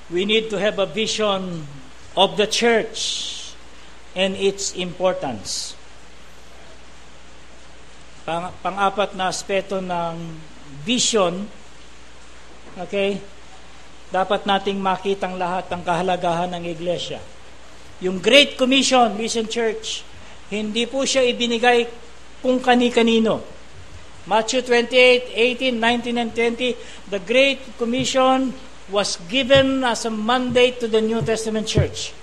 we need to have a vision of the church and its importance. Pang-apat na aspeto ng vision, okay, dapat nating makitang lahat ang kahalagahan ng iglesia. Yung Great Commission, listen church, hindi po siya ibinigay kung kani-kanino. Matthew 28, 18, 19, and 20, the Great Commission was given as a mandate to the New Testament church.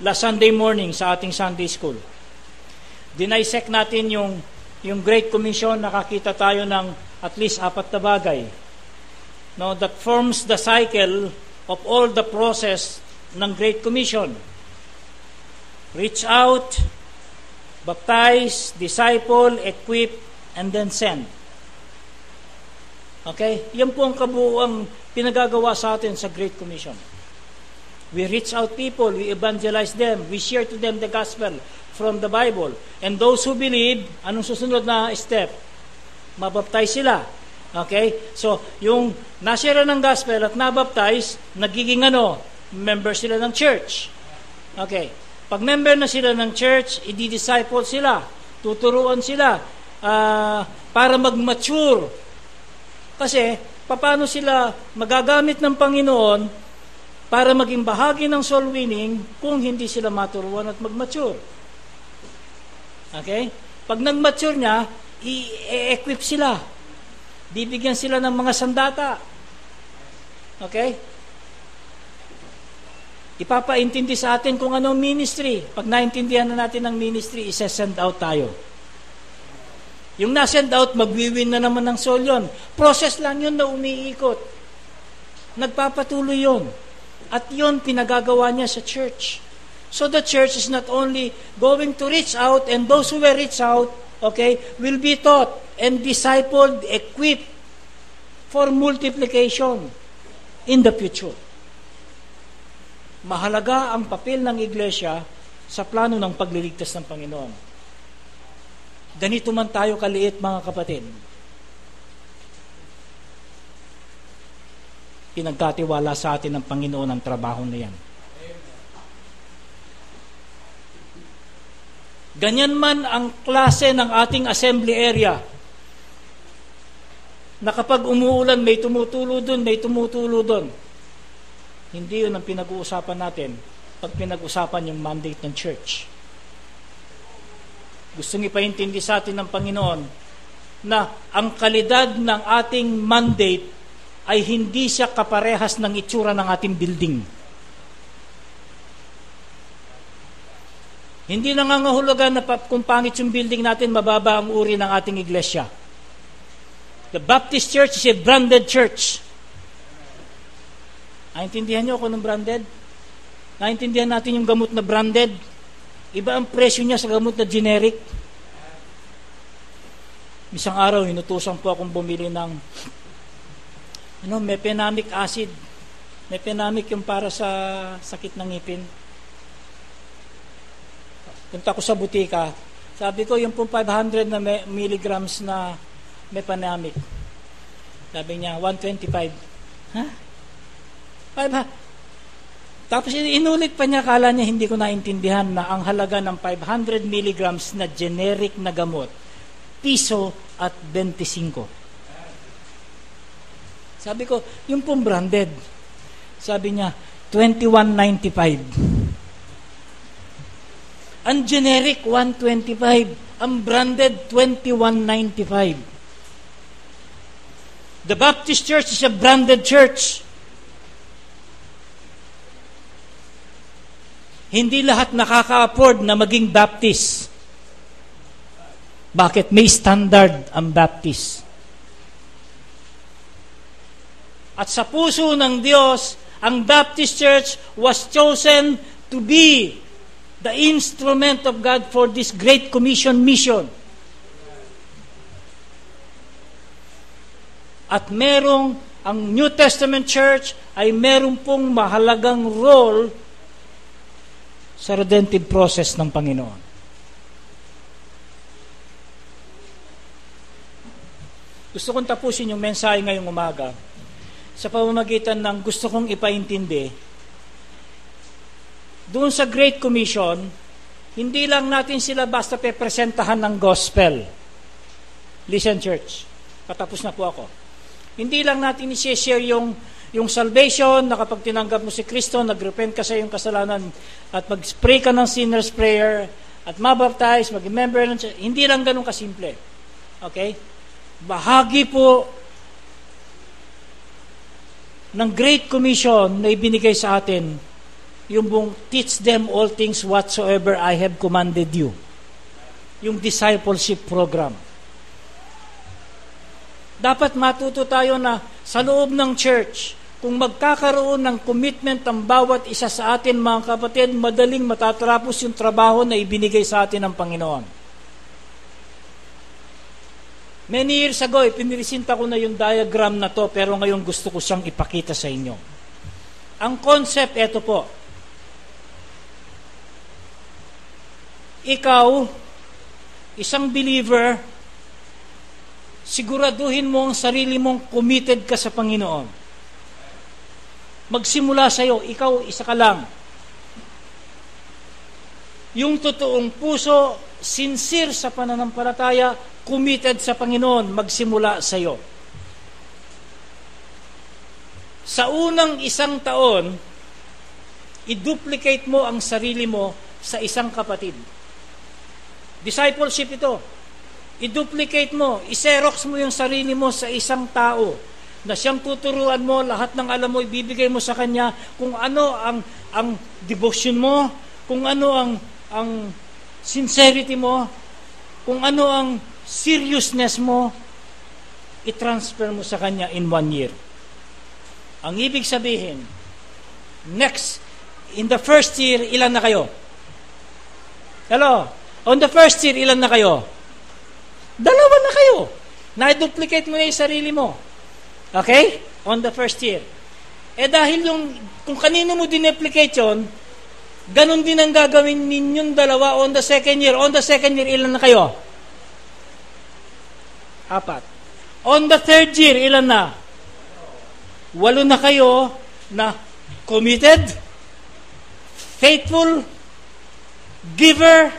Last Sunday morning sa ating Sunday school, dinisect natin yung Great Commission. Nakakita tayo ng at least 4 na bagay, no, that forms the cycle of all the process ng Great Commission. Reach out, baptize, disciple, equip, and then send. Okay? Yan po ang kabuuang pinagagawa sa atin sa Great Commission. We reach out people, we evangelize them, we share to them the gospel from the Bible. And those who believe, anong susunod na step? Mabaptize sila. Okay? So, yung nashare ng gospel at nabaptize, nagiging member sila ng church. Okay. Pag member na sila ng church, i-disciple sila, tuturuan sila para mag-mature. Kasi, paano sila magagamit ng Panginoon para maging bahagi ng soul winning kung hindi sila maturuan at mag-mature. Okay? Pag nag-mature niya, i-equip sila. Bibigyan sila ng mga sandata. Okay? Ipapaintindi sa atin kung anong ministry. Pag naintindihan na natin ang ministry, isa-send out tayo. Yung na-send out, magwiwin na naman ng soul yun. Process lang yun na umiikot. Nagpapatuloy yun. At yun pinagagawa niya sa church. So the church is not only going to reach out, and those who will reach out, okay, will be taught and discipled, equipped for multiplication in the future. Mahalaga ang papel ng iglesia sa plano ng pagliligtas ng Panginoon. Ganito man tayo kaliit, mga kapatid. Pinagkatiwala sa atin ng Panginoon ang trabaho na yan. Ganyan man ang klase ng ating assembly area, na kapag umuulan, may tumutulo dun, may tumutulo dun. Hindi yun ang pinag-uusapan natin pag pinag-usapan yung mandate ng church. Gustong ipaintindi sa atin ng Panginoon na ang kalidad ng ating mandate ay hindi siya kaparehas ng itsura ng ating building. Hindi nangangahulugan na kung pangit yung building natin, mababa ang uri ng ating iglesia. The Baptist Church is a branded church. Naintindihan niyo kung anong branded? Naintindihan natin yung gamot na branded? Iba ang presyo niya sa gamot na generic. Isang araw, hinutusan po akong bumili ng mefenamic acid. Mefenamic yung para sa sakit ng ngipin. Punta ko sa butika, sabi ko yung 500 na milligrams na mefenamic. Sabi niya, 125. Ha? 500. Tapos inulit pa niya, kala niya hindi ko naintindihan na ang halaga ng 500 milligrams na generic na gamot, piso at 25. Sabi ko, yung pong branded. Sabi niya, 21.95. Ang generic, 125. Ang branded, 21.95. The Baptist Church is a branded church. Hindi lahat nakaka-afford na maging Baptist. Bakit? May standard ang Baptist. At sa puso ng Diyos, ang Baptist Church was chosen to be the instrument of God for this Great Commission mission. At ang New Testament Church ay merong pong mahalagang role sa redemptive process ng Panginoon. Gusto kong tapusin yung mensahe ngayong umaga sa pamamagitan ng gusto kong ipaintindi. Doon sa Great Commission, hindi lang natin sila basta pepresentahan ng gospel. Listen, church. Patapos na po ako. Hindi lang natin i-share yung salvation na kapag tinanggap mo si Kristo, nag-repent ka sa iyong kasalanan at mag-pray ka ng sinner's prayer at mabaptize, mag-member ng church. Hindi lang ganun kasimple. Okay? Bahagi po ng Great Commission na ibinigay sa atin yung buong teach them all things whatsoever I have commanded you. Yung discipleship program. Dapat matuto tayo na sa loob ng church, kung magkakaroon ng commitment ang bawat isa sa atin, mga kapatid, madaling matatapos yung trabaho na ibinigay sa atin ng Panginoon. Many years ago, pinirisinta ko na yung diagram na to, pero ngayon gusto ko siyang ipakita sa inyo. Ang concept, eto po. Ikaw, isang believer, siguraduhin mo ang sarili mong committed ka sa Panginoon. Magsimula sa iyo, ikaw isa ka lang. Yung totoong puso, sincere sa pananampalataya, committed sa Panginoon, magsimula sa iyo. Sa unang isang taon, i-duplicate mo ang sarili mo sa isang kapatid. Discipleship ito. I-duplicate mo, i-xerox mo yung sarili mo sa isang tao na siyang tuturuan mo, lahat ng alam mo, ibibigay mo sa kanya kung ano ang devotion mo, kung ano ang sincerity mo, kung ano ang seriousness mo, i-transfer mo sa kanya in 1 year. Ang ibig sabihin, in the first year, ilan na kayo? Hello? On the first year, ilan na kayo? 2 na kayo. Na-duplicate mo na yung sarili mo. Okay? On the first year. Dahil kung kanino mo dineplicate yun, ganun din ang gagawin ninyong 2 on the second year. On the second year, ilan na kayo? 4. On the third year, ilan na? 8 na kayo na committed, faithful, giver,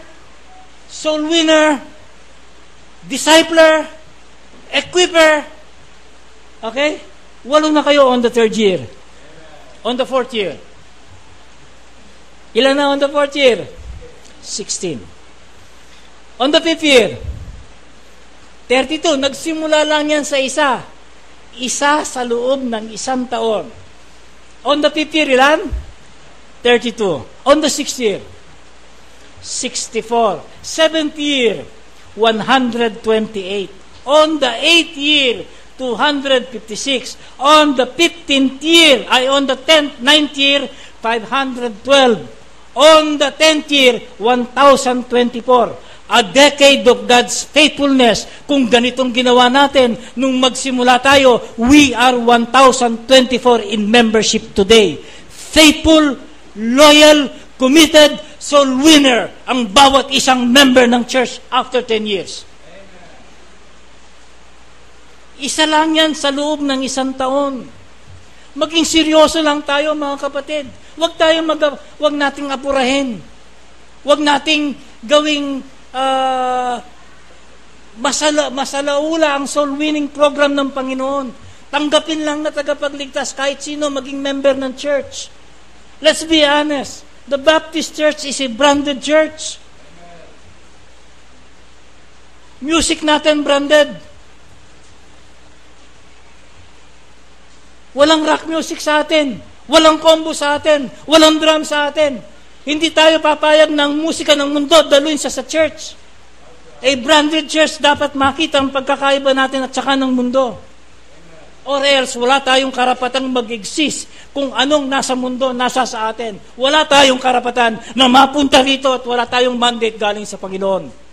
soul winner, discipler, equiper. Okay? 8 na kayo on the third year. On the fourth year. Ilan na on the fourth year? 16. On the fifth year? 32. Nagsimula lang yan sa isa. Isa sa loob ng 1 taon. On the fifth year, ilan? 32. On the sixth year? 64. Seventh year, 128. On the 8th year, 256. On the 15th year, on the 9th year, 512. On the 10th year, 1,024. A decade of God's faithfulness. Kung ganitong ginawa natin, nung magsimula tayo, we are 1,024 in membership today. Faithful, loyal, committed, soul winner ang bawat isang member ng church after 10 years. Isa lang yan sa loob ng 1 taon. Maging seryoso lang tayo, mga kapatid. Huwag nating apurahin. Huwag nating gawing masalaula ang soul winning program ng Panginoon. Tanggapin lang na tagapagligtas kahit sino maging member ng church. Let's be honest. The Baptist Church is a branded church. Music natin branded. Walang rock music sa atin. Walang combo sa atin. Walang drum sa atin. Hindi tayo papayag ng musika ng mundo daluin sa church. A branded church dapat makita ang pagkakaiba natin at saka ng mundo. Or else, wala tayong karapatang mag-exist kung anong nasa mundo, nasa sa atin. Wala tayong karapatan na mapunta rito at wala tayong mandate galing sa Panginoon.